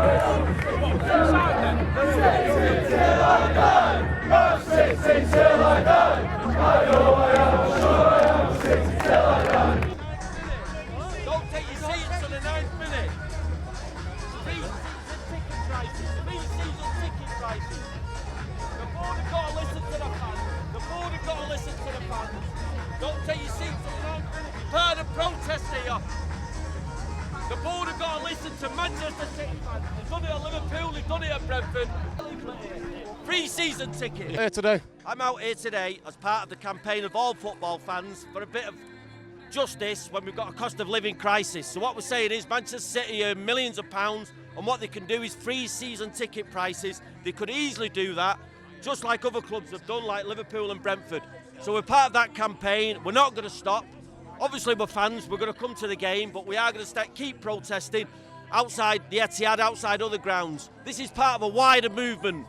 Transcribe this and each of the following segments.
Don't take your seats to the 9th minute. Pre-season ticket prices. The board have got to listen to the fans. The board have got to listen to the fans. Don't take your seats to the 9th minute. You've heard a protest here. The board have got to listen to Manchester City fans. They've done it at Liverpool, they've done it at Brentford. Pre-season ticket. Here today. I'm out here today as part of the campaign of all football fans for a bit of justice when we've got a cost of living crisis. So what we're saying is Manchester City earn millions of pounds, and what they can do is freeze season ticket prices. They could easily do that, just like other clubs have done, like Liverpool and Brentford. So we're part of that campaign. We're not going to stop. Obviously we're fans, we're going to come to the game, but we are going to keep protesting outside the Etihad, outside other grounds. This is part of a wider movement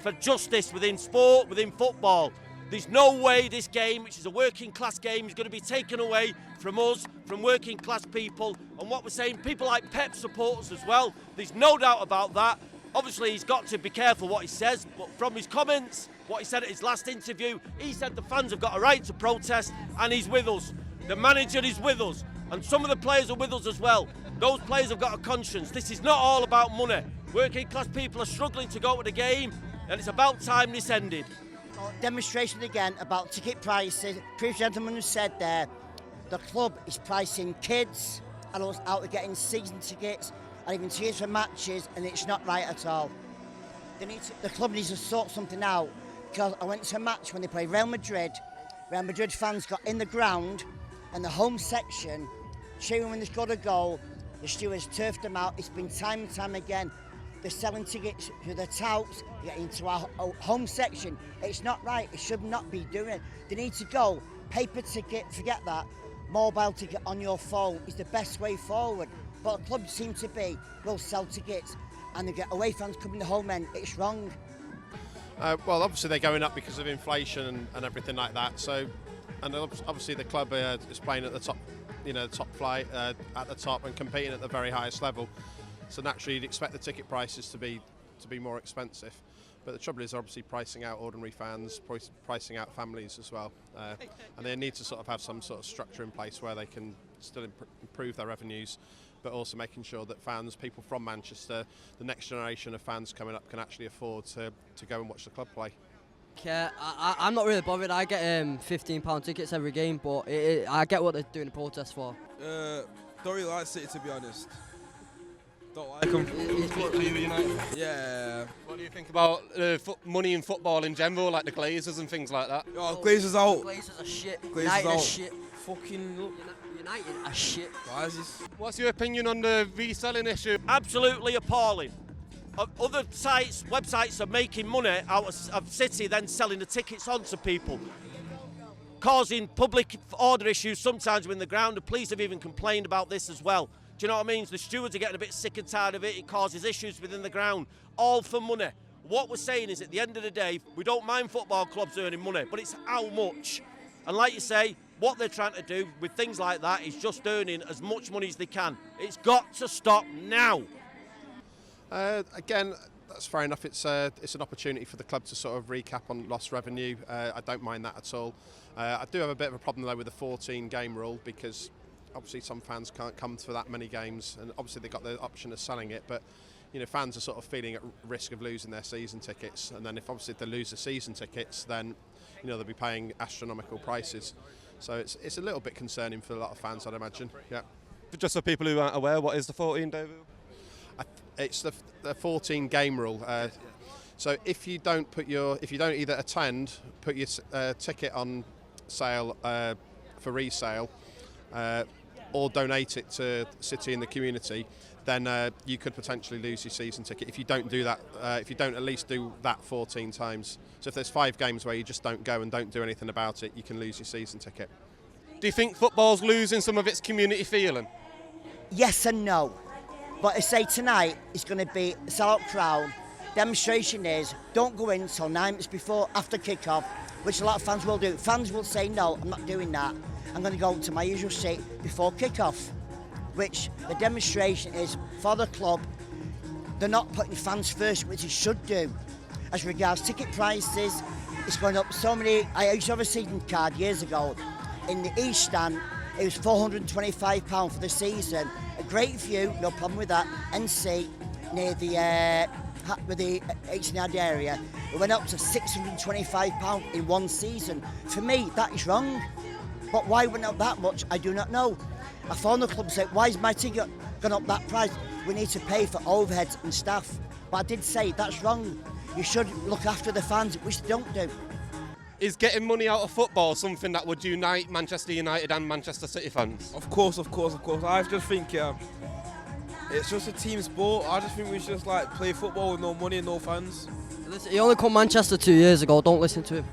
for justice within sport, within football. There's no way this game, which is a working class game, is going to be taken away from us, from working class people. And what we're saying, people like Pep support us as well. There's no doubt about that. Obviously he's got to be careful what he says, but from his comments, what he said at his last interview, he said the fans have got a right to protest, and he's with us. The manager is with us, and some of the players are with us as well. Those players have got a conscience. This is not all about money. Working class people are struggling to go to the game, and it's about time this ended. Demonstration again about ticket prices. Previous gentleman who said there, the club is pricing kids and us out of getting season tickets and even tickets for matches, and it's not right at all. The club needs to sort something out, because I went to a match when they played Real Madrid. Real Madrid fans got in the ground and the home section cheering when they scored a goal. The stewards turfed them out. It's been time and time again. They're selling tickets to the touts, get into our home section. It's not right. It should not be doing it. They need to go paper ticket, forget that. Mobile ticket on your phone is the best way forward. But clubs seem to be, we'll sell tickets and they get away fans coming to home end. It's wrong. Well, obviously they're going up because of inflation and everything like that. So, and obviously the club is playing at the top, top flight at the top and competing at the very highest level. So naturally, you'd expect the ticket prices to be more expensive. But the trouble is obviously pricing out ordinary fans, pricing out families as well. And they need to sort of have some sort of structure in place where they can still improve their revenues, but also making sure that fans, people from Manchester, the next generation of fans coming up can actually afford to go and watch the club play. Yeah, I'm not really bothered. I get £15 tickets every game, but I get what they're doing the protest for. Don't really like City, to be honest. Don't like them. Yeah. What do you think about money in football in general, like the Glazers and things like that? Oh, Glazers out. Glazers are shit. Glazers United out. are shit. Fucking United are shit. Why is this? What's your opinion on the reselling issue? Absolutely appalling. Other websites are making money out of City, then selling the tickets on to people, causing public order issues sometimes within the ground. The police have even complained about this as well. Do you know what I mean? The stewards are getting a bit sick and tired of it. It causes issues within the ground, all for money. What we're saying is, at the end of the day, we don't mind football clubs earning money, but it's how much. And like you say, what they're trying to do with things like that is just earning as much money as they can. It's got to stop now. Again, that's fair enough. It's an opportunity for the club to sort of recap on lost revenue. I don't mind that at all. I do have a bit of a problem though with the 14 game rule, because obviously some fans can't come for that many games, and obviously they've got the option of selling it, but fans are sort of feeling at risk of losing their season tickets, and then if they lose the season tickets, then they'll be paying astronomical prices. So it's a little bit concerning for a lot of fans, I'd imagine. Yeah. Just for people who aren't aware, what is the 14, David? It's the 14 game rule. So if you don't either attend, put your ticket on sale for resale, or donate it to City and the community, then you could potentially lose your season ticket if you don't do that. If you don't at least do that 14 times. So if there's 5 games where you just don't go and don't do anything about it, you can lose your season ticket. Do you think football's losing some of its community feeling? Yes and no. But I say tonight it's going to be a sellout crowd. Demonstration is, don't go in until 9 minutes before, after kick-off, which a lot of fans will do. Fans will say, no, I'm not doing that. I'm going to go to my usual seat before kick-off, which the demonstration is for the club. they're not putting fans first, which they should do. As regards ticket prices, it's going up so many. I used to have a season card years ago. In the East Stand, it was £425 for the season. A great view, no problem with that. NC near the with the Etihad area, it went up to £625 in one season. For me, that is wrong. But why went up that much, I do not know. I phoned the club and said, why is my ticket gone up that price? We need to pay for overheads and staff. But I did say, that's wrong. You should look after the fans, which they don't do. Is getting money out of football something that would unite Manchester United and Manchester City fans? Of course. I just think it's just a team sport. I just think we should just like play football with no money and no fans. Listen, he only come Manchester 2 years ago. Don't listen to him.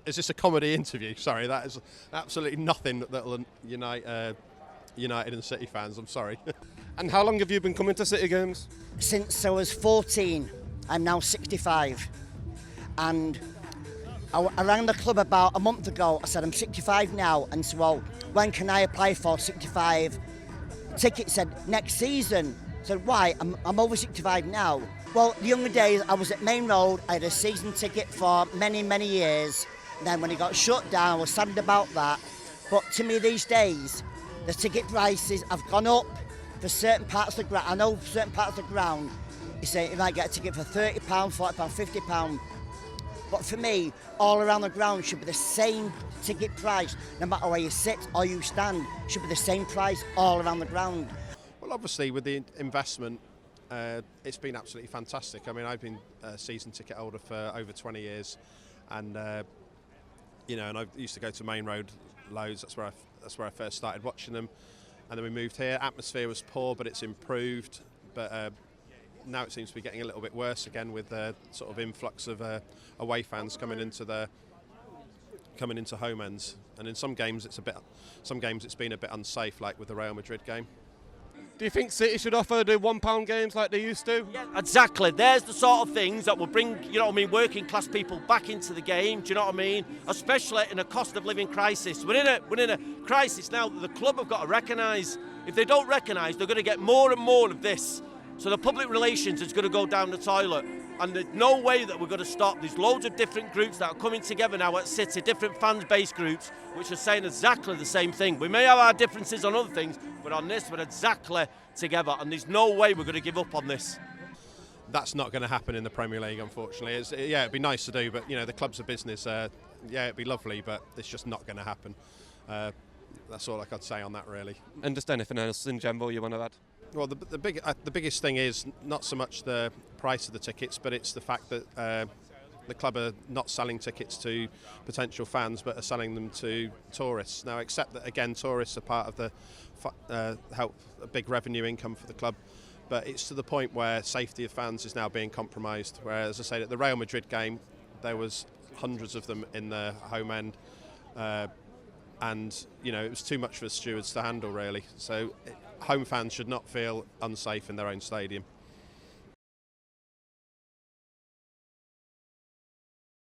Is this a comedy interview? Sorry, that is absolutely nothing that will unite United and City fans. I'm sorry. And how long have you been coming to City games? Since I was 14, I'm now 65. And I rang the club about a month ago. I said, I'm 65 now. And so, well, when can I apply for 65? Ticket said, next season. I said, why? I'm over 65 now. Well, the younger days, I was at Main Road. I had a season ticket for many, many years. And then when it got shut down, I was saddened about that. But to me these days, the ticket prices have gone up for certain parts of the ground. I know certain parts of the ground, you say you might get a ticket for £30, £40, £50. But for me, all around the ground should be the same ticket price. No matter where you sit or you stand, should be the same price all around the ground. Well, obviously, with the investment, it's been absolutely fantastic. I mean, I've been a season ticket holder for over 20 years, and and I used to go to Main Road loads. That's where I first started watching them, and then we moved here. Atmosphere was poor, but it's improved. But now it seems to be getting a little bit worse again with the sort of influx of away fans coming into home ends. And in some games it's been a bit unsafe, like with the Real Madrid game. Do you think City should offer the £1 games like they used to? Yeah, exactly. There's the sort of things that will bring, working class people back into the game. Do you know what I mean? Especially in a cost of living crisis. We're in a crisis now that the club have got to recognise. If they don't recognise, they're going to get more and more of this. So the public relations is going to go down the toilet. And there's no way that we're going to stop. There's loads of different groups that are coming together now at City, different fan-based groups, which are saying exactly the same thing. We may have our differences on other things, but on this, we're exactly together. And there's no way we're going to give up on this. That's not going to happen in the Premier League, unfortunately. It'd be nice to do, but the club's a business. It'd be lovely, but it's just not going to happen. That's all I could say on that, really. And just anything else in general you want to add? Well, the biggest thing is not so much the price of the tickets, but it's the fact that the club are not selling tickets to potential fans, but are selling them to tourists. Now, except that, again, tourists are part of the help a big revenue income for the club, but it's to the point where safety of fans is now being compromised. Whereas, as I say, at the Real Madrid game, there was hundreds of them in the home end, and it was too much for the stewards to handle, really. So home fans should not feel unsafe in their own stadium.